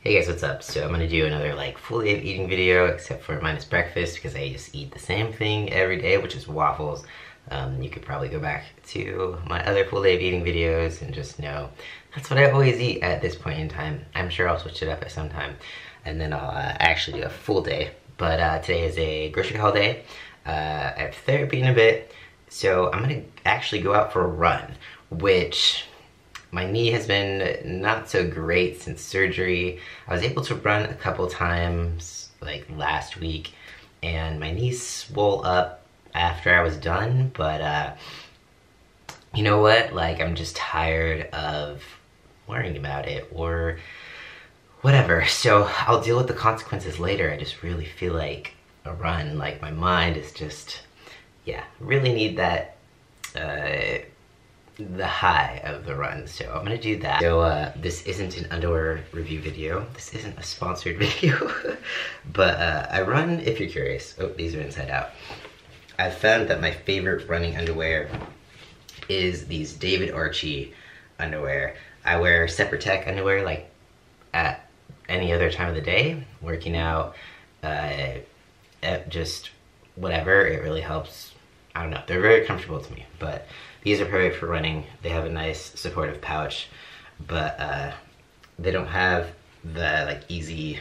Hey guys, what's up? So I'm gonna do another like full day of eating video, except for minus breakfast, because I just eat the same thing every day, which is waffles. You could probably go back to my other full day of eating videos and just know that's what I always eat at this point in time. I'm sure I'll switch it up at some time, and then I'll actually do a full day. But today is a grocery haul day. I have therapy in a bit, so I'm gonna actually go out for a run, which my knee has been not so great since surgery. I was able to run a couple times like last week, and my knee swole up after I was done, but you know what? Like, I'm just tired of worrying about it or whatever. So I'll deal with the consequences later. I just really feel like a run. Like, my mind is just, yeah, really need that the high of the run, so I'm gonna do that. So this isn't an underwear review video. This isn't a sponsored video, but I run, if you're curious. Oh, these are inside out. I've found that my favorite running underwear is these David Archie underwear. I wear Separate Tech underwear like at any other time of the day, working out, just whatever. It really helps. I don't know, they're very comfortable to me, but these are perfect for running. They have a nice supportive pouch, but they don't have the like easy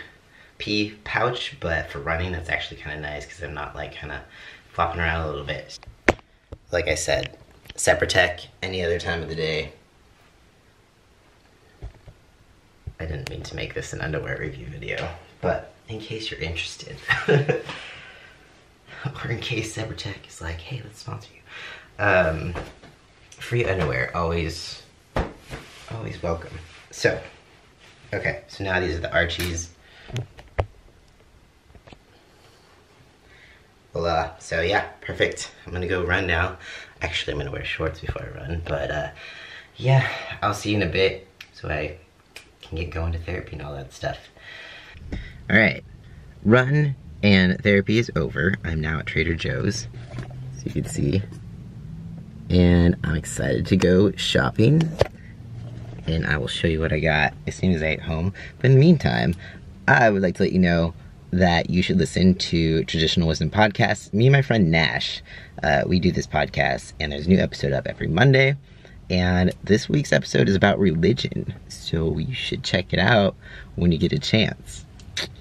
pee pouch, but for running that's actually kind of nice because I'm not like kind of flopping around a little bit. Like I said, Separate Tech any other time of the day. I didn't mean to make this an underwear review video, but in case you're interested. Or in case Separate Tech is like, hey, let's sponsor you. Free underwear, always welcome. So, okay, so now these are the Archies. Voila, so yeah, perfect. I'm gonna go run now. Actually, I'm gonna wear shorts before I run, but yeah, I'll see you in a bit so I can get going to therapy and all that stuff. All right, run and therapy is over. I'm now at Trader Joe's, so you can see. And I'm excited to go shopping. And I will show you what I got as soon as I get home. But in the meantime, I would like to let you know that you should listen to Traditional Wisdom Podcast. Me and my friend Nash, we do this podcast, and there's a new episode up every Monday. And this week's episode is about religion, so you should check it out when you get a chance.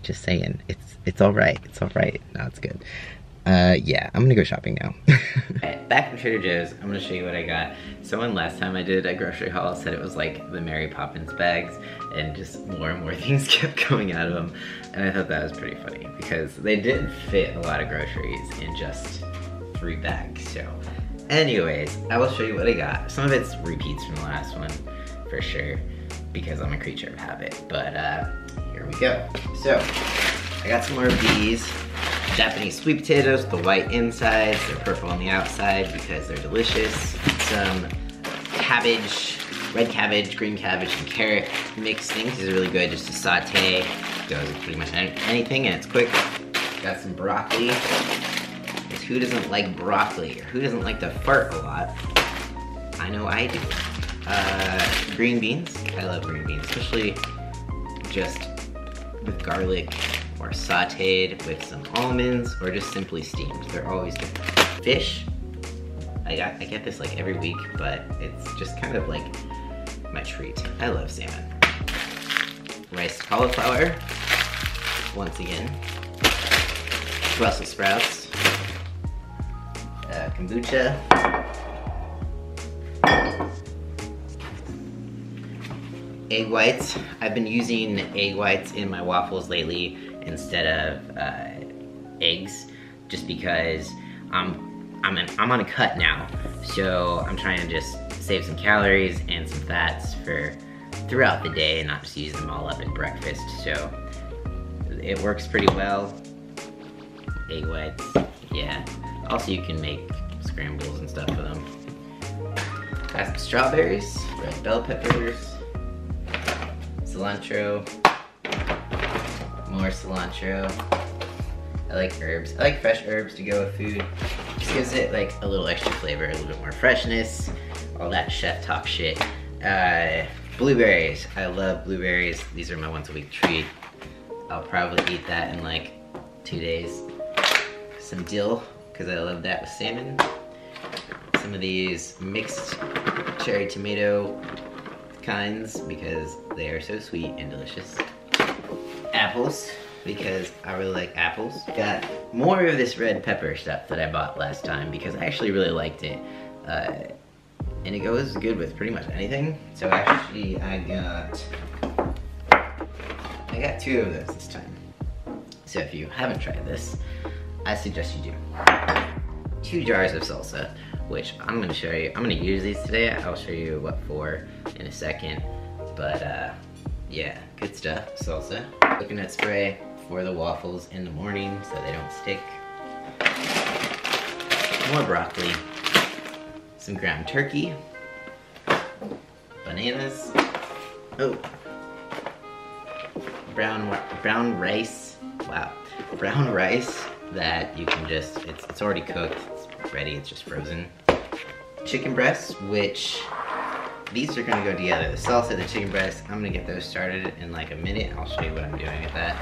Just saying, it's all right. It's all right. No, it's good. Yeah, I'm gonna go shopping now. Alright, back from Trader Joe's, I'm gonna show you what I got. Someone last time I did a grocery haul said it was like the Mary Poppins bags, and just more and more things kept coming out of them. And I thought that was pretty funny because they did fit a lot of groceries in just 3 bags. So anyways, I will show you what I got. Some of it's repeats from the last one for sure because I'm a creature of habit, but here we go. So I got some more of these Japanese sweet potatoes, the white insides, they're purple on the outside because they're delicious. Some cabbage, red cabbage, green cabbage, and carrot mixed things. These are really good just to saute. Goes with pretty much anything and it's quick. Got some broccoli. Because who doesn't like broccoli? Or who doesn't like to fart a lot? I know I do. Green beans. I love green beans, especially just with garlic, or sauteed with some almonds, or just simply steamed. They're always good. Fish, I get this like every week, but it's just kind of like my treat. I love salmon. Rice cauliflower, once again. Brussels sprouts. Kombucha. Egg whites. I've been using egg whites in my waffles lately instead of eggs, just because I'm on a cut now, so I'm trying to just save some calories and some fats for throughout the day and not just use them all up at breakfast. So it works pretty well. Egg whites, yeah. Also, you can make scrambles and stuff with them. Got some strawberries, red bell peppers, cilantro, more cilantro. I like herbs. I like fresh herbs to go with food. Just gives it like a little extra flavor, a little bit more freshness, all that chef talk shit. Blueberries, I love blueberries. These are my once a week treat. I'll probably eat that in like 2 days. Some dill, because I love that with salmon. Some of these mixed cherry tomato kinds, because they are so sweet and delicious. Apples, because I really like apples. Got more of this red pepper stuff that I bought last time because I actually really liked it. And it goes good with pretty much anything. So actually I got 2 of those this time. So if you haven't tried this, I suggest you do. 2 jars of salsa, which I'm gonna show you. I'm gonna use these today. I'll show you what for in a second. But yeah, good stuff, salsa. Coconut spray for the waffles in the morning so they don't stick. More broccoli. Some ground turkey. Bananas. Oh. Brown rice. Wow. Brown rice that you can just, it's already cooked, it's ready, it's just frozen. Chicken breasts, which these are gonna go together. The salsa, the chicken breasts, I'm gonna get those started in like a minute. I'll show you what I'm doing with that.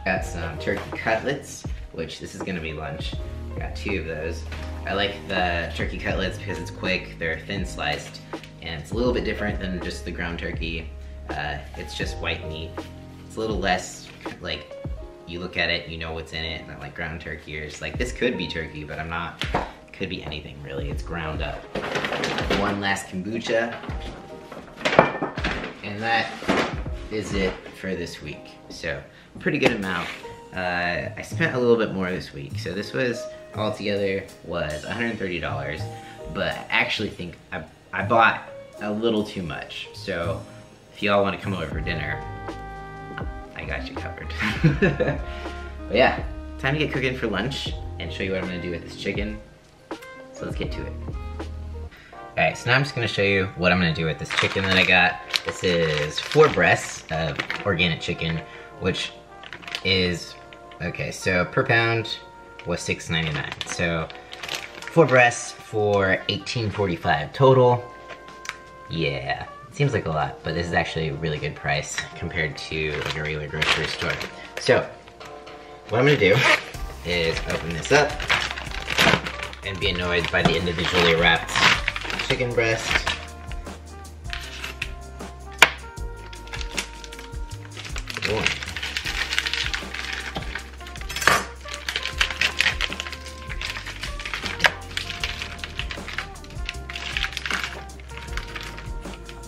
Got some turkey cutlets, which this is gonna be lunch. Got 2 of those. I like the turkey cutlets because it's quick, they're thin sliced, and it's a little bit different than just the ground turkey. It's just white meat. It's a little less, like, you look at it, you know what's in it, not like ground turkey or just like, this could be turkey, but I'm not, could be anything really, it's ground up. One last kombucha, and that is it for this week. So, pretty good amount. I spent a little bit more this week, so this was, altogether, was $130, but I actually think I bought a little too much, so if y'all want to come over for dinner, I got you covered. But yeah, time to get cooking for lunch and show you what I'm gonna do with this chicken. So let's get to it. Alright, so now I'm just gonna show you what I'm gonna do with this chicken that I got. This is 4 breasts of organic chicken, which is, okay, so per pound was $6.99. So 4 breasts for $18.45 total. Yeah. Seems like a lot, but this is actually a really good price compared to like a regular grocery store. So, what I'm gonna do is open this up and be annoyed by the individually wrapped chicken breast. One.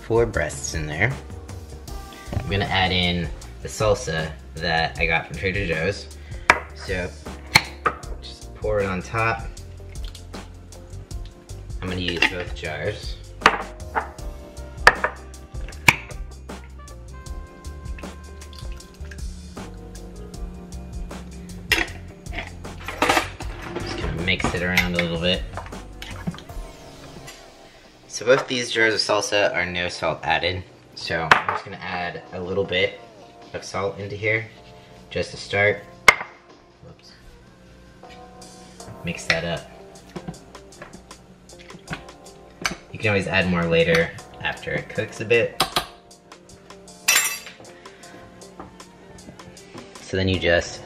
Four breasts in there. I'm gonna add in the salsa that I got from Trader Joe's. So just pour it on top. I'm gonna use both jars. Just gonna mix it around a little bit. So both these jars of salsa are no salt added. So I'm just gonna add a little bit of salt into here, just to start. Whoops. Mix that up. You can always add more later after it cooks a bit. So then you just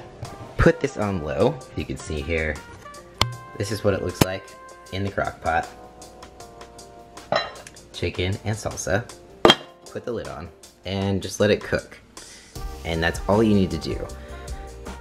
put this on low. You can see here, this is what it looks like in the crock pot. Chicken and salsa. Put the lid on and just let it cook. And that's all you need to do.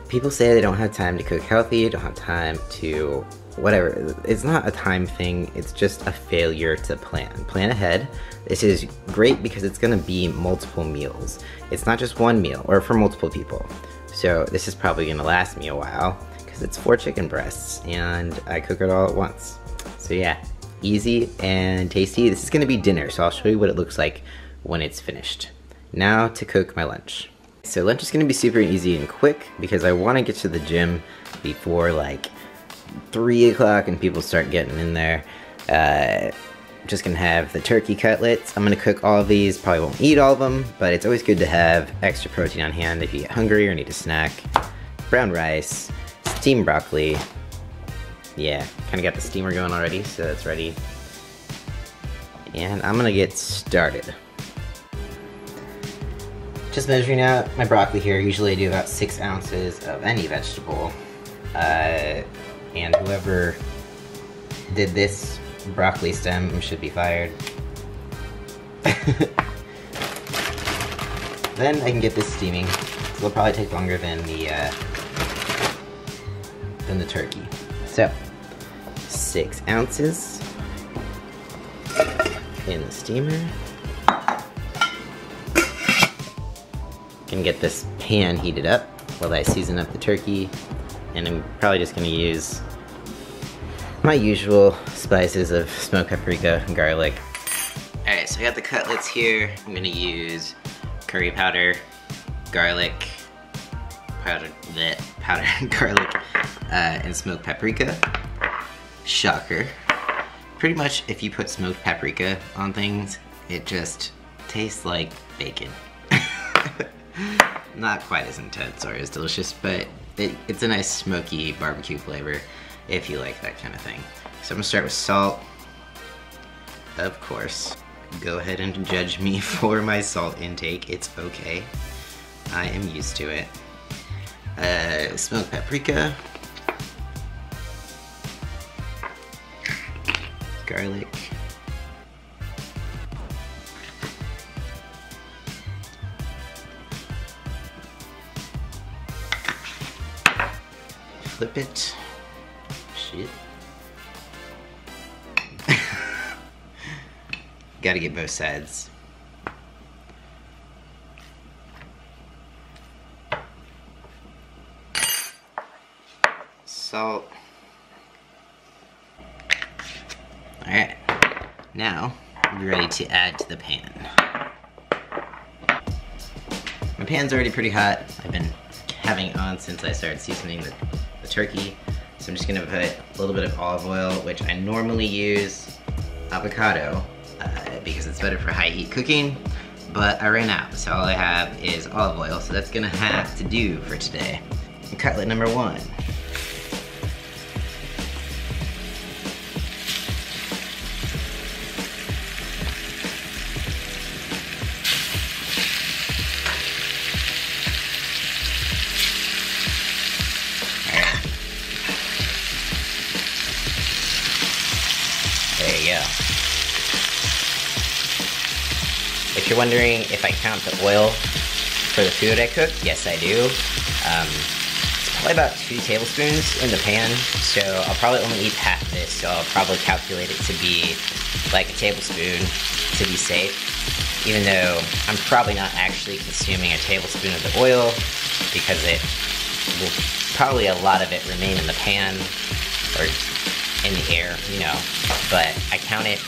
People say they don't have time to cook healthy, don't have time to whatever. It's not a time thing, it's just a failure to plan. Plan ahead. This is great because it's gonna be multiple meals. It's not just one meal or for multiple people. So this is probably gonna last me a while because it's 4 chicken breasts and I cook it all at once. So yeah, easy and tasty. This is gonna be dinner, so I'll show you what it looks like when it's finished. Now to cook my lunch. So lunch is gonna be super easy and quick because I wanna get to the gym before like 3 o'clock and people start getting in there. Just gonna have the turkey cutlets. I'm gonna cook all of these, probably won't eat all of them, but it's always good to have extra protein on hand if you get hungry or need a snack. Brown rice, steamed broccoli, Yeah, kind of got the steamer going already, so it's ready. And I'm gonna get started. Just measuring out my broccoli here. Usually I do about 6 ounces of any vegetable. And whoever did this broccoli stem should be fired. Then I can get this steaming. It'll probably take longer than the turkey. So, 6 ounces in the steamer. Can get this pan heated up while I season up the turkey, and I'm probably just gonna use my usual spices of smoked paprika and garlic. Alright, so I got the cutlets here. I'm gonna use curry powder, garlic, powdered garlic, and smoked paprika. Shocker. Pretty much if you put smoked paprika on things, it just tastes like bacon. Not quite as intense or as delicious, but it's a nice smoky barbecue flavor if you like that kind of thing. So I'm gonna start with salt. Of course, go ahead and judge me for my salt intake. It's okay. I am used to it. Smoked paprika. Garlic. Flip it. Shit. Gotta get both sides. Salt. Alright. Now, we're ready to add to the pan. My pan's already pretty hot. I've been having it on since I started seasoning the turkey. So I'm just gonna put a little bit of olive oil, which I normally use avocado because it's better for high heat cooking, but I ran out, so all I have is olive oil, so that's gonna have to do for today. And cutlet number 1. There you go. If you're wondering if I count the oil for the food I cook, yes I do. It's probably about 2 tablespoons in the pan, so I'll probably only eat half of this, so I'll probably calculate it to be like a tablespoon to be safe, even though I'm probably not actually consuming a tablespoon of the oil because it will probably a lot of it remain in the pan or in the air, you know, but I count it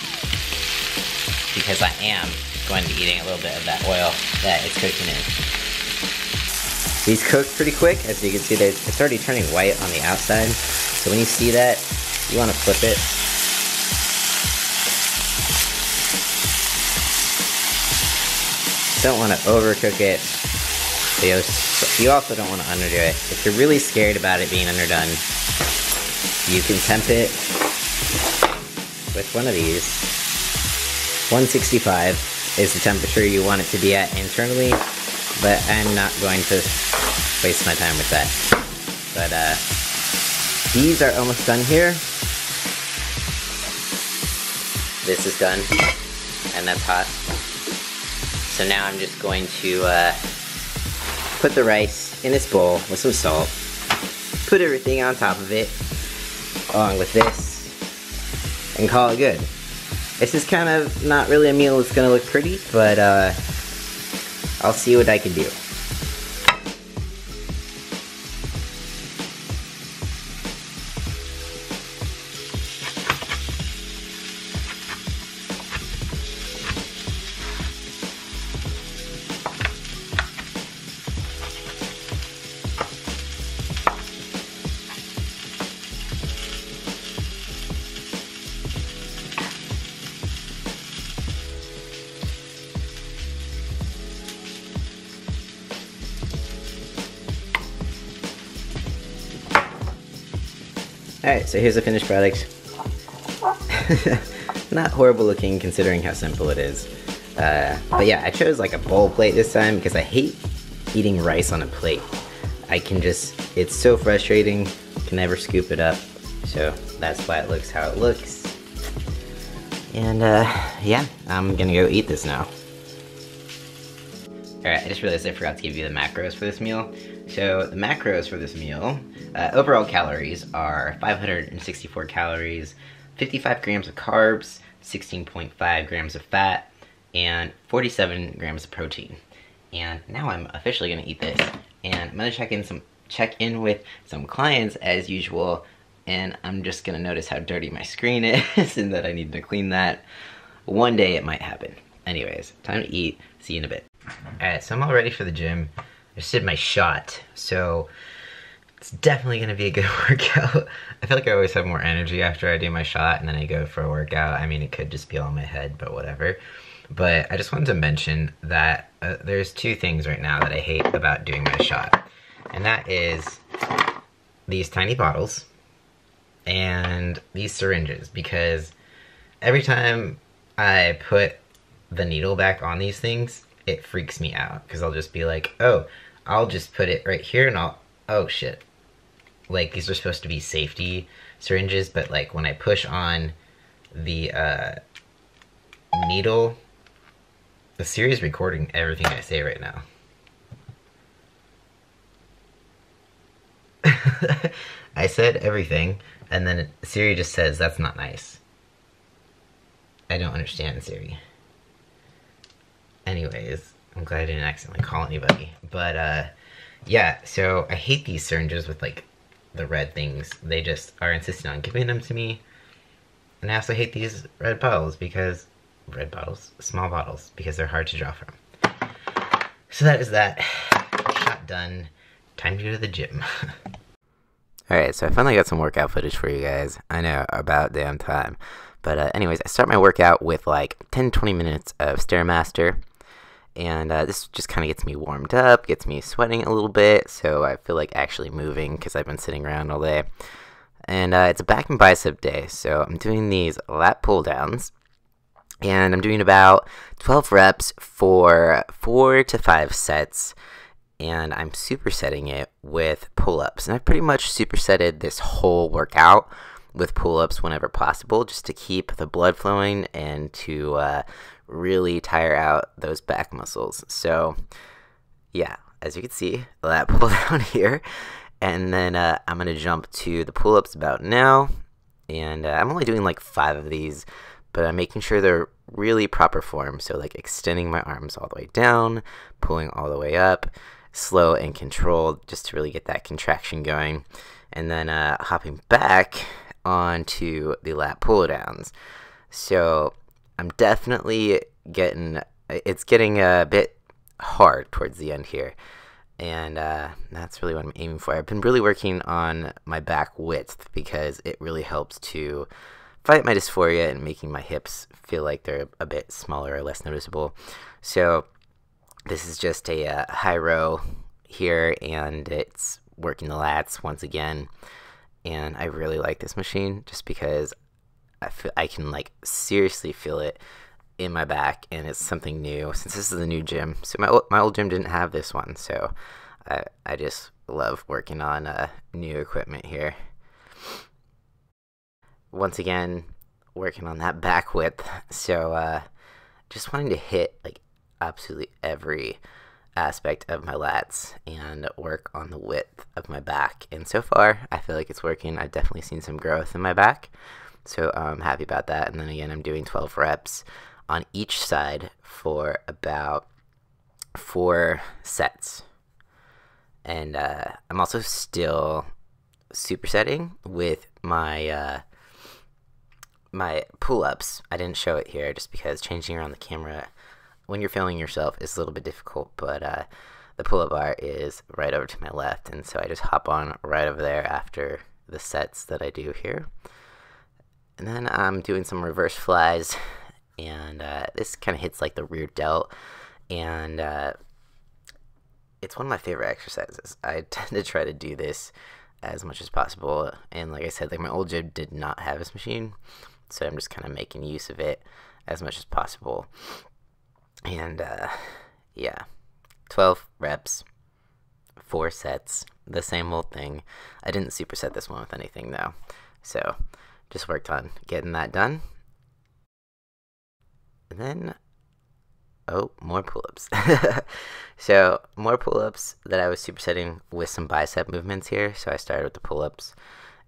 because I am going to be eating a little bit of that oil that it's cooking in. These cook pretty quick. As you can see, it's already turning white on the outside, so when you see that, you want to flip it. Don't want to overcook it. You also don't want to underdo it. If you're really scared about it being underdone, you can temp it with one of these. 165 is the temperature you want it to be at internally, but I'm not going to waste my time with that. But these are almost done here. This is done, and that's hot. So now I'm just going to put the rice in this bowl with some salt, put everything on top of it, along with this, and call it good. This is kind of not really a meal that's gonna look pretty, but I'll see what I can do. Alright, so here's the finished product. Not horrible looking considering how simple it is. But yeah, I chose like a bowl plate this time because I hate eating rice on a plate. It's so frustrating, can never scoop it up. So that's why it looks how it looks. And yeah, I'm gonna go eat this now. Alright, I just realized I forgot to give you the macros for this meal. So the macros for this meal, overall calories are 564 calories, 55 grams of carbs, 16.5 grams of fat, and 47 grams of protein. And now I'm officially gonna eat this, and I'm gonna check in with some clients as usual, and I'm just gonna notice how dirty my screen is and that I need to clean that. One day it might happen. Anyways, time to eat. See you in a bit. Alright, so I'm all ready for the gym. I just did my shot, so it's definitely gonna be a good workout. I feel like I always have more energy after I do my shot and then I go for a workout. I mean, it could just be all in my head, but whatever. But I just wanted to mention that there's two things right now that I hate about doing my shot. And that is these tiny bottles and these syringes, because every time I put the needle back on these things, it freaks me out, because I'll just be like, oh, I'll just put it right here and oh shit. Like, these are supposed to be safety syringes, but like when I push on the needle, the Siri is recording everything I say right now. I said everything, and then Siri just says, that's not nice. I don't understand Siri. Anyways, I'm glad I didn't accidentally call anybody. But, yeah, so I hate these syringes with, like, the red things. They just are insistent on giving them to me. And I also hate these red bottles because... small bottles, because they're hard to draw from. So that is that. Shot done. Time to go to the gym. Alright, so I finally got some workout footage for you guys. I know, about damn time. But anyways, I start my workout with like 10-20 minutes of Stairmaster. And this just kind of gets me warmed up, gets me sweating a little bit, so I feel like actually moving because I've been sitting around all day. And it's a back and bicep day, so I'm doing these lat pull downs. And I'm doing about 12 reps for 4 to 5 sets. And I'm supersetting it with pull-ups. And I've pretty much supersetted this whole workout with pull-ups whenever possible, just to keep the blood flowing and to really tire out those back muscles. So, yeah, as you can see, lat pull down here. And then I'm going to jump to the pull-ups about now. And I'm only doing like 5 of these, but I'm making sure they're really proper form. So like extending my arms all the way down, pulling all the way up, slow and controlled, just to really get that contraction going. And then hopping back onto the lat pull downs. So I'm definitely getting a bit hard towards the end here. And that's really what I'm aiming for. I've been really working on my back width because it really helps to fight my dysphoria and making my hips feel like they're a bit smaller or less noticeable. So this is just a high row here, and it's working the lats once again. And I really like this machine just because I can like seriously feel it in my back, and it's something new since this is a new gym. So my old gym didn't have this one, so I just love working on new equipment here. Once again, working on that back width. So just wanting to hit like absolutely every aspect of my lats and work on the width of my back. And so far, I feel like it's working. I've definitely seen some growth in my back, so I'm happy about that. And then again, I'm doing 12 reps on each side for about 4 sets. And I'm also still supersetting with my my pull-ups. I didn't show it here just because changing around the camera when you're filming yourself is a little bit difficult, but the pull-up bar is right over to my left, and so I just hop on right over there after the sets that I do here. And then I'm doing some reverse flies, and this kind of hits like the rear delt, and it's one of my favorite exercises. I tend to try to do this as much as possible. And like I said, like my old gym did not have this machine, so I'm just kind of making use of it as much as possible. And yeah, 12 reps, 4 sets, the same old thing. I didn't superset this one with anything though, so just worked on getting that done. And then, oh, more pull-ups. So more pull-ups that I was supersetting with some bicep movements here. So I started with the pull-ups,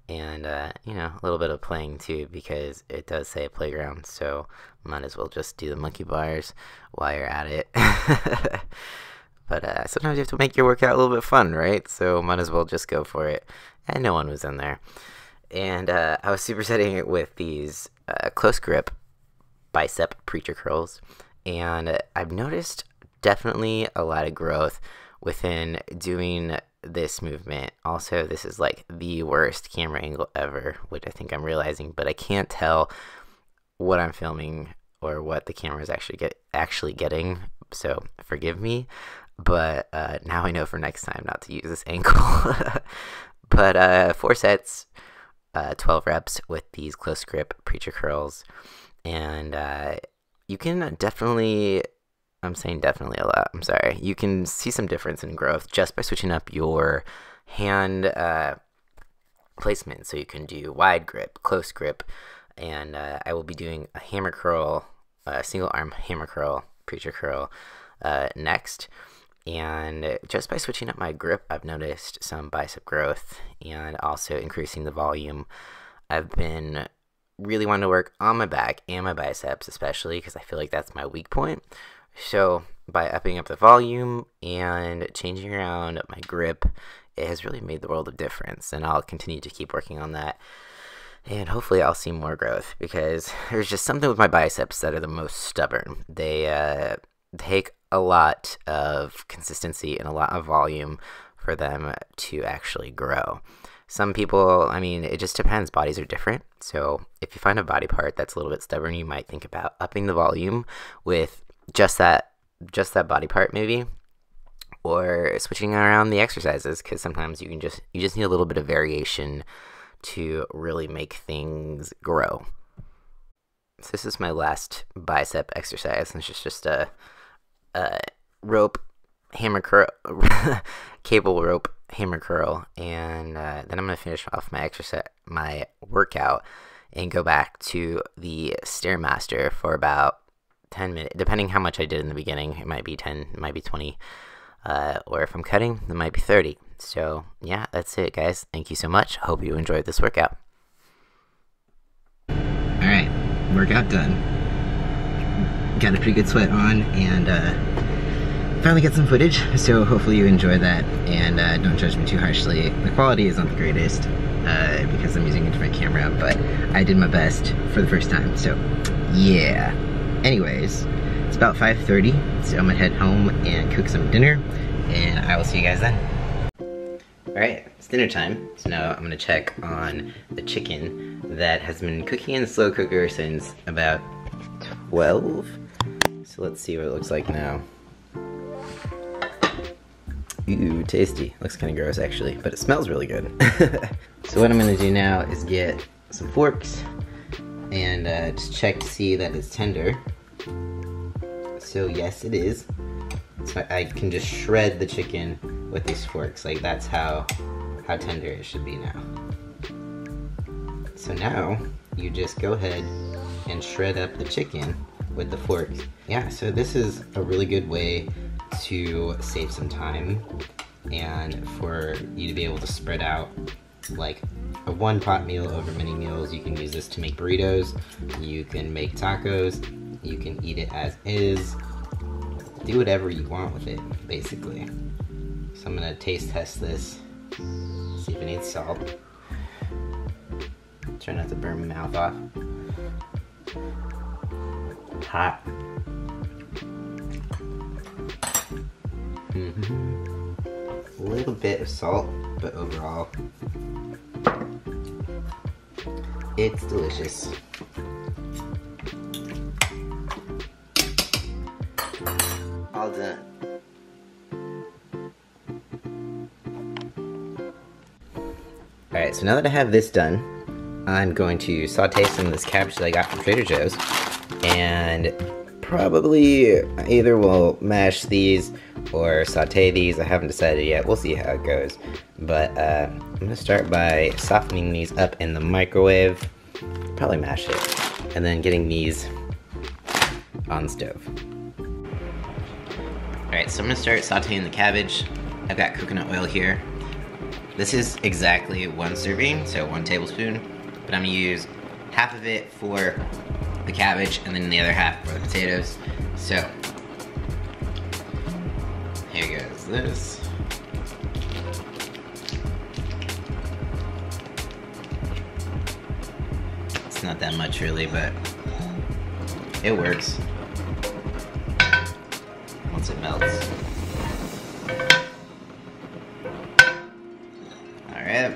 and you know, a little bit of playing too, because it does say playground, so might as well just do the monkey bars while you're at it. But sometimes you have to make your workout a little bit fun, right? So might as well just go for it. And no one was in there. And I was supersetting it with these close grip bicep preacher curls, and I've noticed definitely a lot of growth within doing this movement. Also, this is like the worst camera angle ever, which I think I'm realizing, but I can't tell what I'm filming or what the camera is actually getting, so forgive me. But now I know for next time not to use this angle. But 4 sets, 12 reps with these close grip preacher curls. And you can definitely, I'm saying definitely a lot, I'm sorry, you can see some difference in growth just by switching up your hand placement. So you can do wide grip, close grip, and I will be doing a hammer curl, single arm hammer curl, preacher curl next. And just by switching up my grip, I've noticed some bicep growth and also increasing the volume. I've been really wanting to work on my back and my biceps, especially because I feel like that's my weak point. So by upping up the volume and changing around my grip, it has really made the world of difference, and I'll continue to keep working on that. And hopefully I'll see more growth, because there's just something with my biceps that are the most stubborn. They take a lot of consistency and a lot of volume for them to actually grow. Some people, I mean, it just depends. Bodies are different. So if you find a body part that's a little bit stubborn, you might think about upping the volume with just that body part maybe, or switching around the exercises, because sometimes you just need a little bit of variation to really make things grow. So this is my last bicep exercise, and it's just a rope hammer curl, cable rope hammer curl, and then I'm gonna finish off my workout, and go back to the Stairmaster for about 10 minutes, depending how much I did in the beginning. It might be 10, it might be 20, or if I'm cutting, it might be 30. So yeah, that's it, guys. Thank you so much. Hope you enjoyed this workout. All right, workout done. Got a pretty good sweat on, and finally got some footage, so hopefully you enjoy that, and don't judge me too harshly. The quality isn't the greatest because I'm using a different camera, but I did my best for the first time, so yeah. Anyways, it's about 5:30, so I'm gonna head home and cook some dinner, and I will see you guys then. Alright, it's dinner time, so now I'm gonna check on the chicken that has been cooking in the slow cooker since about 12. So let's see what it looks like now. Ooh, tasty. Looks kind of gross actually, but it smells really good. So what I'm gonna do now is get some forks and just check to see that it's tender. So yes, it is. So I can just shred the chicken with these forks. Like, that's how tender it should be now. So now you just go ahead and shred up the chicken with the fork. Yeah, so this is a really good way to save some time and for you to be able to spread out like a one-pot meal over many meals. You can use this to make burritos, you can make tacos, you can eat it as is. Do whatever you want with it, basically. So I'm gonna taste test this, see if it needs salt. Try not to burn my mouth off. Hot. A little bit of salt, but overall, it's delicious. All done. Alright, so now that I have this done, I'm going to saute some of this cabbage that I got from Trader Joe's, and probably either we'll mash these or saute these. I haven't decided yet. We'll see how it goes. But I'm going to start by softening these up in the microwave, probably mash it, and then getting these on the stove. Alright, so I'm going to start sauteing the cabbage. I've got coconut oil here. This is exactly 1 serving, so 1 tablespoon, but I'm going to use half of it for the cabbage and then the other half for the potatoes. So, here goes this. It's not that much really, but it works once it melts. Alright.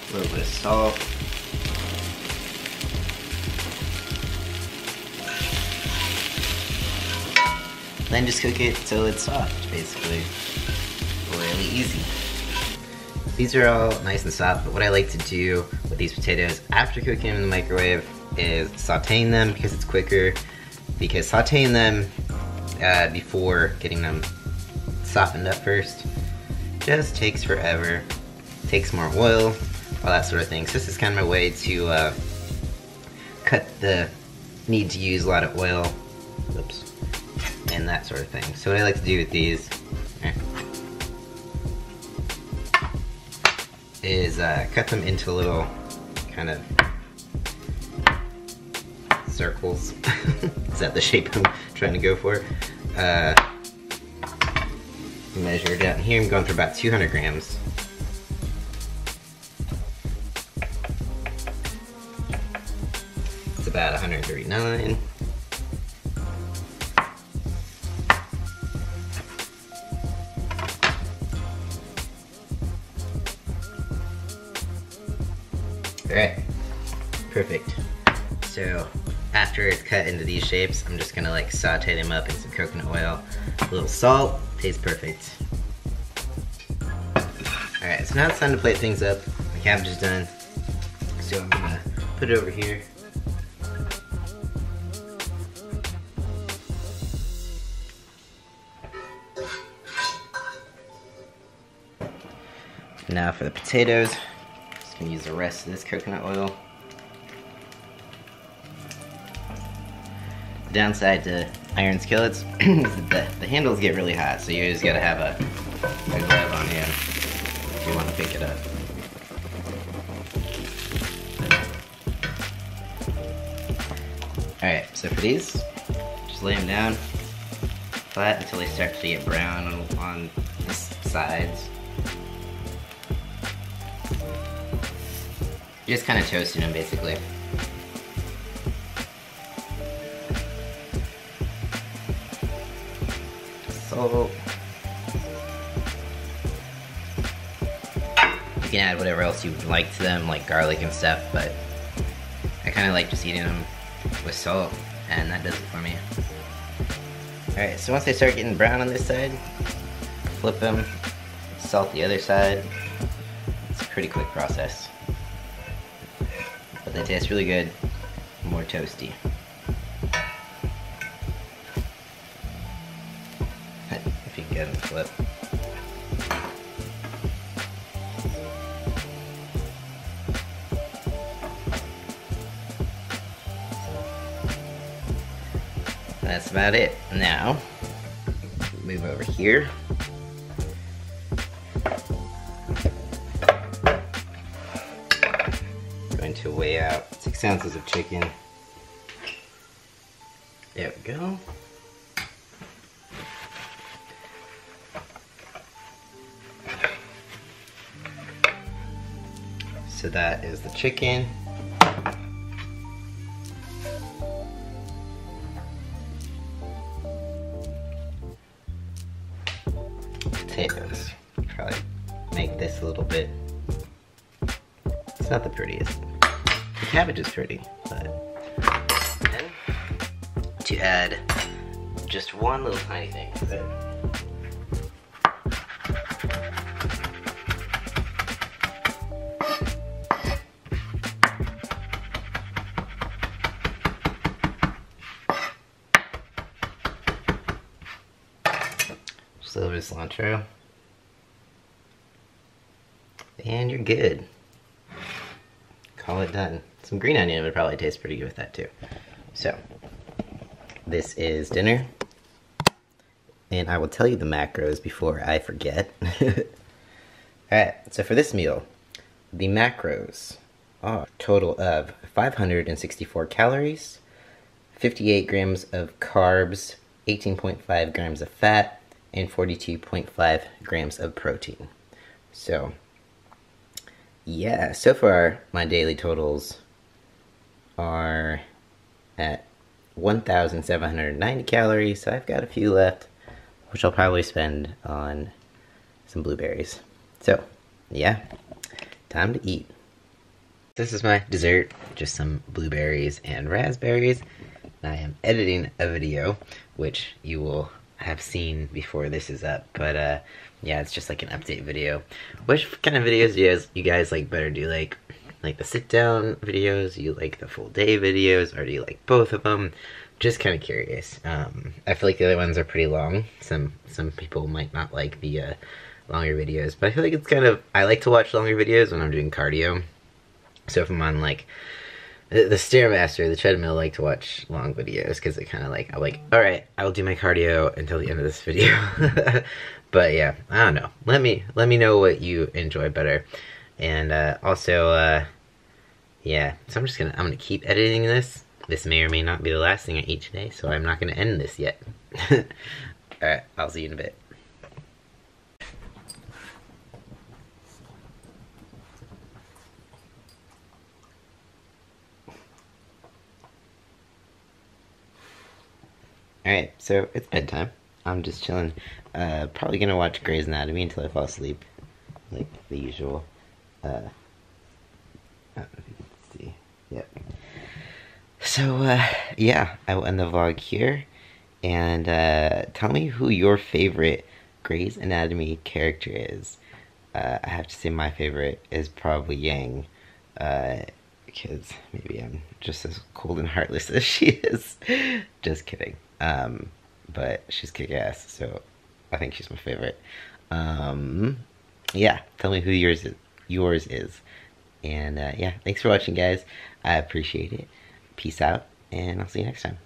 A little bit of salt. Then just cook it till it's soft, basically. Really easy. These are all nice and soft, but what I like to do with these potatoes after cooking them in the microwave is sauteing them because it's quicker. Because sauteing them before getting them softened up first just takes forever. Takes more oil, all that sort of thing. So this is kind of my way to cut the need to use a lot of oil, oops, and that sort of thing. So what I like to do with these is cut them into little kind of circles. Is that the shape I'm trying to go for? Measure down here, I'm going for about 200 grams. It's about 139. Alright, perfect. So after it's cut into these shapes, I'm just gonna like saute them up in some coconut oil, a little salt, tastes perfect. Alright, so now it's time to plate things up. My cabbage is done, so I'm gonna put it over here. Now for the potatoes, just gonna use the rest of this coconut oil. The downside to iron skillets is that the handles get really hot, so you just gotta have a glove on you if you want to pick it up. Alright, so for these, just lay them down flat until they start to get brown on the sides. You're just kind of toasting them basically. Salt. You can add whatever else you would like to them, like garlic and stuff, but I kind of like just eating them with salt, and that does it for me. Alright, so once they start getting brown on this side, flip them, salt the other side. It's a pretty quick process. But they taste really good, more toasty. If you can get them to flip. That's about it. Now, move over here. Going to weigh out 6 ounces of chicken. There we go. So that is the chicken. Potatoes. Probably make this a little bit. It's not the prettiest. The cabbage is pretty, but then to add just one little tiny thing to it. Just a little bit of cilantro. And you're good. Call it done. Some green onion would probably taste pretty good with that too. So, this is dinner. And I will tell you the macros before I forget. Alright, so for this meal, the macros are a total of 564 calories, 58 grams of carbs, 18.5 grams of fat, and 42.5 grams of protein. So, yeah, so far my daily totals are at 1,790 calories, so I've got a few left, which I'll probably spend on some blueberries. So, yeah, time to eat. This is my dessert, just some blueberries and raspberries. I am editing a video, which you will have seen before this is up, but yeah, it's just like an update video. Which kind of videos do you guys like better? Do you like the sit down videos? Do you like the full day videos, or do you like both of them? Just kind of curious. I feel like the other ones are pretty long. Some people might not like the longer videos, but I feel like it's kind of, I like to watch longer videos when I'm doing cardio. So if I'm on like the Stairmaster, the treadmill, I like to watch long videos because it kind of like, I'm like, alright, I will do my cardio until the end of this video. But yeah, I don't know. Let me know what you enjoy better. And also, yeah, so I'm gonna keep editing this. This may or may not be the last thing I eat today, so I'm not gonna end this yet. Alright, I'll see you in a bit. Alright, so it's bedtime. I'm just chilling. Probably gonna watch Grey's Anatomy until I fall asleep, like the usual. I don't know if you can see. Yep. So, yeah, I will end the vlog here. And tell me who your favorite Grey's Anatomy character is. I have to say my favorite is probably Yang. Because maybe I'm just as cold and heartless as she is. Just kidding. But she's kick-ass, so I think she's my favorite. Yeah, tell me who yours is. And yeah, thanks for watching, guys. I appreciate it. Peace out, and I'll see you next time.